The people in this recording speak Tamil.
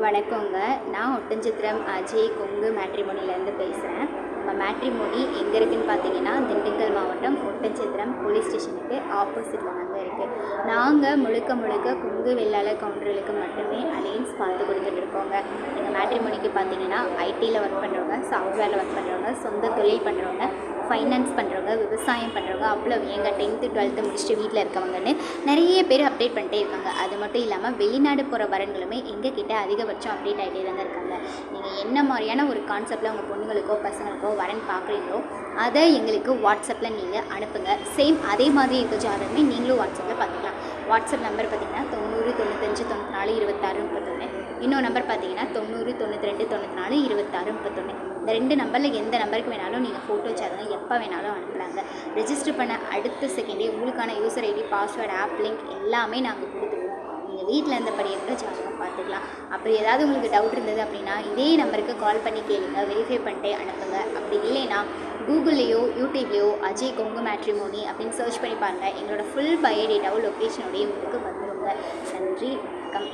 வணக்கங்க. நான் ஒட்டன்சத்திரம் அஜய் கொங்கு மேட்ரிமோனிலேருந்து பேசுகிறேன். நம்ம மேட்ரிமோனி எங்கே இருக்குதுன்னு பார்த்தீங்கன்னா, திண்டுக்கல் மாவட்டம் ஒட்டன்சத்திரம் போலீஸ் ஸ்டேஷனுக்கு ஆப்போசிட்டில் தாங்க இருக்குது. நாங்கள் முழுக்க கொங்கு வெள்ளாளர் கவுண்டர்களுக்கு மட்டுமே அலையன்ஸ் பார்த்து கொடுத்துட்ருக்கோங்க. எங்கள் மேட்ரிமோனிக்கு பார்த்தீங்கன்னா ஐடியில் ஒர்க் பண்ணுறவங்க, சாஃப்ட்வேரில் ஒர்க் பண்ணுறவங்க, சொந்த தொழில் பண்ணுறவங்க, ஃபைனான்ஸ் பண்ணுறவங்க, விவசாயம் பண்ணுறவங்க, அவ்வளோ எங்கள் 10th 12th முடிச்சுட்டு வீட்டில் இருக்கவங்கன்னு நிறைய பேர் அப்டேட் பண்ணிட்டே இருக்காங்க. அது மட்டும் இல்லாமல் வெளிநாடு போகிற வரன்களுமே எங்ககிட்ட அதிகபட்சம் அப்டேட் ஆகிட்டே தாங்க இருக்காங்க. நீங்கள் என்ன மாதிரியான ஒரு கான்செப்டில் உங்கள் பொண்ணுங்களுக்கோ பசங்களுக்கோ வரன் பார்க்குறீங்களோ அதை எங்களுக்கு வாட்ஸ்அப்பில் நீங்கள் அனுப்புங்க. சேம் அதே மாதிரி இருக்க ஜாதகமே நீங்களும் வாட்ஸ்அப்பில் பார்த்துக்கலாம். வாட்ஸ்அப் நம்பர் பார்த்தீங்கன்னா 90 95 94 26 31. இன்னொரு நம்பர் பார்த்தீங்கன்னா 90 92 94 26 31. இந்த 2 நம்பரில் எந்த நம்பருக்கு வேணாலும் நீங்கள் ஃபோட்டோ ஜாதகம் எப்போ வேணாலும் அனுப்பலாங்க. ரெஜிஸ்டர் பண்ண அடுத்த செகண்டே உங்களுக்கான user ID, password, app link எல்லாமே நாங்கள் கொடுத்துருவோம். நீங்கள் வீட்டில் இருந்தபடியே கூட ஜாதகம் பார்த்துக்கலாம். அப்படி ஏதாவது உங்களுக்கு டவுட் இருந்தது அப்படின்னா இதே நம்பருக்கு கால் பண்ணி கேளுங்க, வெரிஃபை பண்ணிட்டே அனுப்புங்க. அப்படி இல்லைன்னா கூகுள்லேயோ யூடியூப்லேயோ அஜய் கொங்கு மேட்ரிமோனி அப்படின்னு சர்ச் பண்ணி பாருங்கள். எங்களோட ஃபுல் பயோடேட்டாவும் லொக்கேஷனோடையும் உங்களுக்கு வந்துடுங்க. நன்றி, வணக்கம்.